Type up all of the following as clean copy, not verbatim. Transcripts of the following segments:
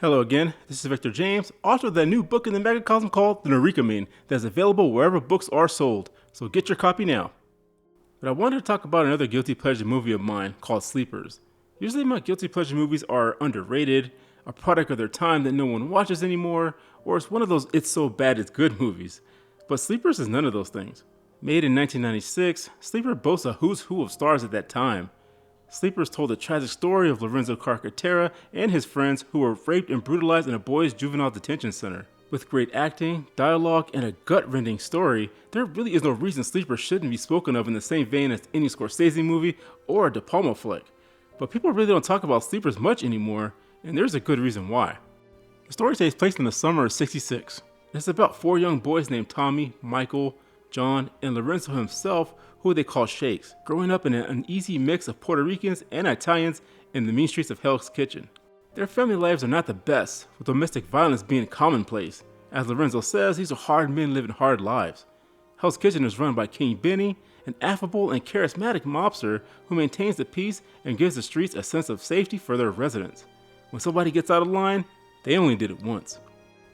Hello again, this is Victor James, author of that new book in the megacosm called The Norikumiin that is available wherever books are sold, so get your copy now. But I wanted to talk about another guilty pleasure movie of mine called Sleepers. Usually my guilty pleasure movies are underrated, a product of their time that no one watches anymore, or it's one of those it's so bad it's good movies. But Sleepers is none of those things. Made in 1996, Sleeper boasts a who's who of stars at that time. Sleepers told the tragic story of Lorenzo Carcaterra and his friends who were raped and brutalized in a boys' juvenile detention center. With great acting, dialogue, and a gut-rending story, there really is no reason Sleepers shouldn't be spoken of in the same vein as any Scorsese movie or a De Palma flick. But people really don't talk about Sleepers much anymore, and there's a good reason why. The story takes place in the summer of '66. It's about four young boys named Tommy, Michael, John, and Lorenzo himself, who they call Shakes, growing up in an uneasy mix of Puerto Ricans and Italians in the mean streets of Hell's Kitchen. Their family lives are not the best, with domestic violence being commonplace. As Lorenzo says, these are hard men living hard lives. Hell's Kitchen is run by King Benny, an affable and charismatic mobster who maintains the peace and gives the streets a sense of safety for their residents. When somebody gets out of line, they only did it once.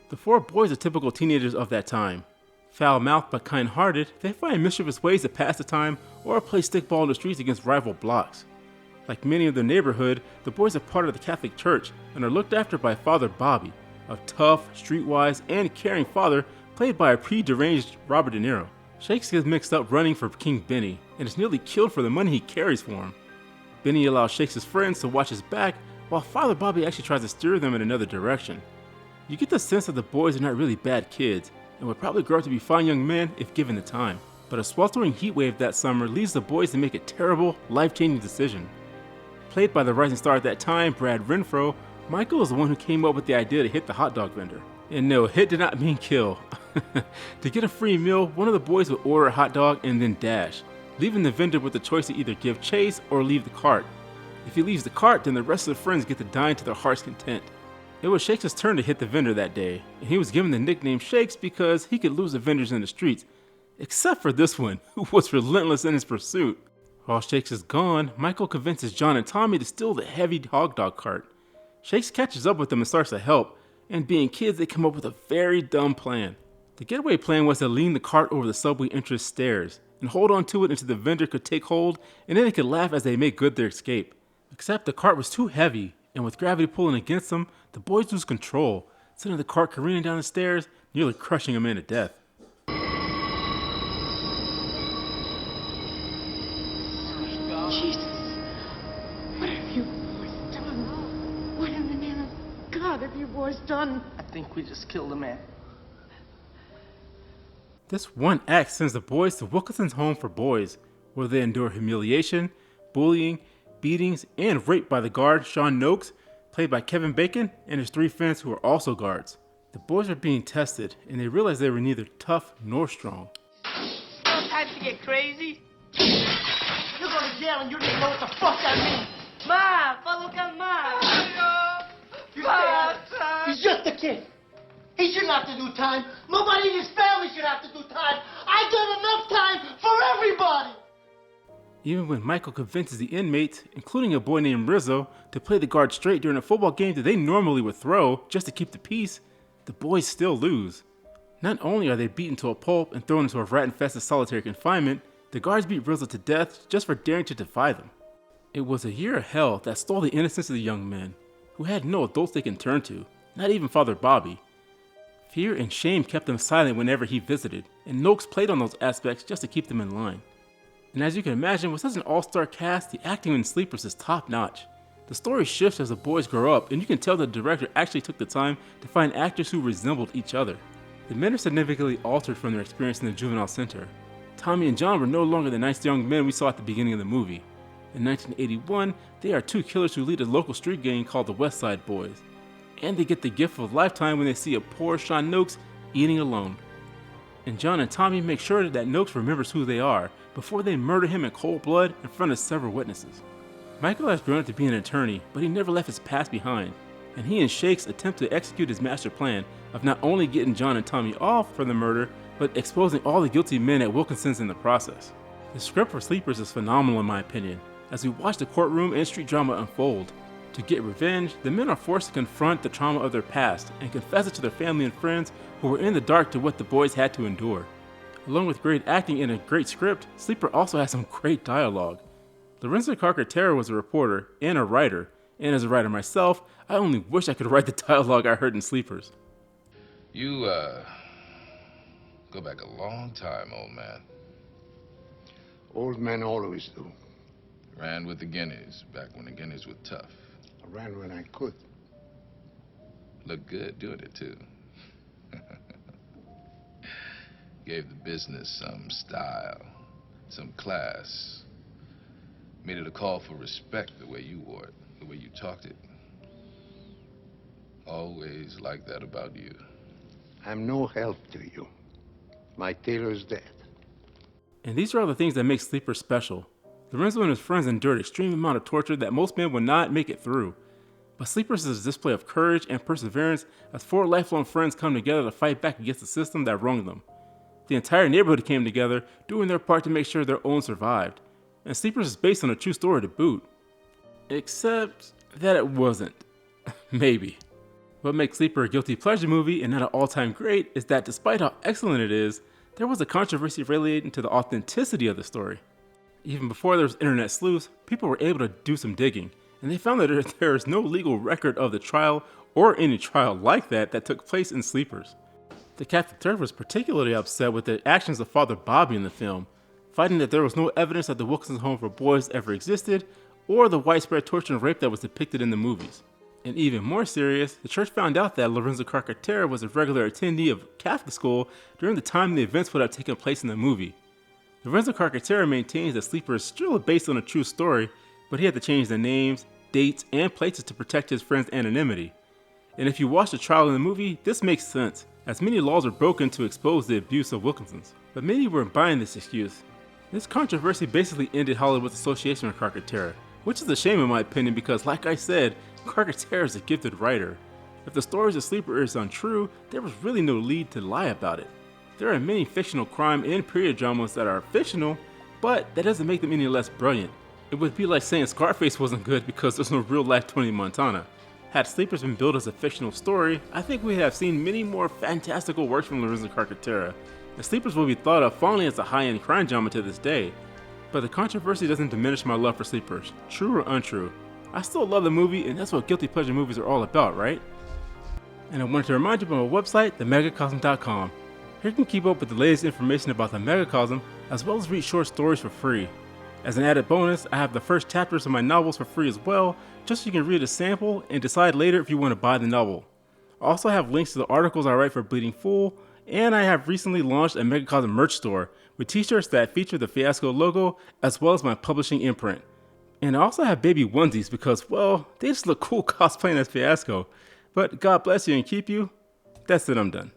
The four boys are typical teenagers of that time. Foul-mouthed but kind-hearted, they find mischievous ways to pass the time or play stickball in the streets against rival blocks. Like many of their neighborhood, the boys are part of the Catholic Church and are looked after by Father Bobby, a tough, streetwise, and caring father played by a pre-deranged Robert De Niro. Shakes gets mixed up running for King Benny and is nearly killed for the money he carries for him. Benny allows Shakes' friends to watch his back while Father Bobby actually tries to steer them in another direction. You get the sense that the boys are not really bad kids and would probably grow up to be fine young men if given the time. But a sweltering heat wave that summer leads the boys to make a terrible, life-changing decision. Played by the rising star at that time, Brad Renfro, Michael is the one who came up with the idea to hit the hot dog vendor. And no, hit did not mean kill. To get a free meal, one of the boys would order a hot dog and then dash, leaving the vendor with the choice to either give chase or leave the cart. If he leaves the cart, then the rest of the friends get to dine to their heart's content. It was Shakes' turn to hit the vendor that day, and he was given the nickname Shakes because he could lose the vendors in the streets, except for this one, who was relentless in his pursuit. While Shakes is gone, Michael convinces John and Tommy to steal the heavy hot dog cart. Shakes catches up with them and starts to help, and being kids, they come up with a very dumb plan. The getaway plan was to lean the cart over the subway entrance stairs and hold on to it until the vendor could take hold, and then they could laugh as they make good their escape. Except the cart was too heavy, and with gravity pulling against them, the boys lose control, sending the cart careening down the stairs, nearly crushing a man to death. Jesus, what have you boys done? What in the name of God have you boys done? I think we just killed a man. This one act sends the boys to Wilkinson's home for boys, where they endure humiliation, bullying, beatings, and rape by the guard Sean Noakes, played by Kevin Bacon, and his three friends who are also guards. The boys are being tested, and they realize they were neither tough nor strong. No time to get crazy. You're going to jail and you didn't know what the fuck that means. Ma, follow calma. He's just a kid. He shouldn't have to do time. Nobody in his family should have to do time. I got enough time for everybody. Even when Michael convinces the inmates, including a boy named Rizzo, to play the guard straight during a football game that they normally would throw just to keep the peace, the boys still lose. Not only are they beaten to a pulp and thrown into a rat-infested solitary confinement, the guards beat Rizzo to death just for daring to defy them. It was a year of hell that stole the innocence of the young men, who had no adults they can turn to, not even Father Bobby. Fear and shame kept them silent whenever he visited, and Noakes played on those aspects just to keep them in line. And as you can imagine, with such an all-star cast, the acting in Sleepers is top-notch. The story shifts as the boys grow up, and you can tell the director actually took the time to find actors who resembled each other. The men are significantly altered from their experience in the juvenile center. Tommy and John were no longer the nice young men we saw at the beginning of the movie. In 1981, they are two killers who lead a local street gang called the West Side Boys. And they get the gift of a lifetime when they see a poor Sean Noakes eating alone. And John and Tommy make sure that Noakes remembers who they are before they murder him in cold blood in front of several witnesses. Michael has grown up to be an attorney, but he never left his past behind, and he and Shakes attempt to execute his master plan of not only getting John and Tommy off for the murder, but exposing all the guilty men at Wilkinson's in the process. The script for Sleepers is phenomenal in my opinion, as we watch the courtroom and street drama unfold. To get revenge, the men are forced to confront the trauma of their past and confess it to their family and friends who were in the dark to what the boys had to endure. Along with great acting and a great script, Sleeper also has some great dialogue. Lorenzo Carcaterra was a reporter and a writer, and as a writer myself, I only wish I could write the dialogue I heard in Sleepers. You, go back a long time, old man. Old men always do. Ran with the Guineas, back when the Guineas were tough. I ran when I could. Looked good doing it, too. Gave the business some style, some class. Made it a call for respect the way you wore it, the way you talked it. Always like that about you. I'm no help to you. My tailor's dead. And these are all the things that make Sleeper special. Lorenzo and his friends endured extreme amount of torture that most men would not make it through. But Sleepers is a display of courage and perseverance as 4 lifelong friends come together to fight back against the system that wronged them. The entire neighborhood came together, doing their part to make sure their own survived. And Sleepers is based on a true story to boot. Except that it wasn't. Maybe. What makes Sleeper a guilty pleasure movie and not an all-time great is that despite how excellent it is, there was a controversy relating to the authenticity of the story. Even before there was internet sleuths, people were able to do some digging, and they found that there is no legal record of the trial or any trial like that took place in Sleepers. The Catholic Church was particularly upset with the actions of Father Bobby in the film, finding that there was no evidence that the Wilkinson home for boys ever existed, or the widespread torture and rape that was depicted in the movies. And even more serious, the church found out that Lorenzo Carcaterra was a regular attendee of Catholic school during the time the events would have taken place in the movie. Lorenzo Carcaterra maintains that Sleeper is still based on a true story, but he had to change the names, dates, and places to protect his friend's anonymity. And if you watch the trial in the movie, this makes sense, as many laws were broken to expose the abuse of Wilkinsons. But many weren't buying this excuse. This controversy basically ended Hollywood's association with Carcaterra, which is a shame in my opinion because, like I said, Carcaterra is a gifted writer. If the stories of Sleeper is untrue, there was really no need to lie about it. There are many fictional crime and period dramas that are fictional, but that doesn't make them any less brilliant. It would be like saying Scarface wasn't good because there's no real life Tony Montana. Had Sleepers been built as a fictional story, I think we have seen many more fantastical works from Lorenzo Carcaterra, and Sleepers will be thought of fondly as a high-end crime drama to this day. But the controversy doesn't diminish my love for Sleepers, true or untrue. I still love the movie, and that's what guilty pleasure movies are all about, right? And I wanted to remind you about my website, themegacosm.com. Here you can keep up with the latest information about the Megacosm, as well as read short stories for free. As an added bonus, I have the first chapters of my novels for free as well, just so you can read a sample and decide later if you want to buy the novel. I also have links to the articles I write for Bleeding Fool, and I have recently launched a Megacosm merch store with t-shirts that feature the Fiasco logo as well as my publishing imprint. And I also have baby onesies because, well, they just look cool cosplaying as Fiasco. But God bless you and keep you. That's it, I'm done.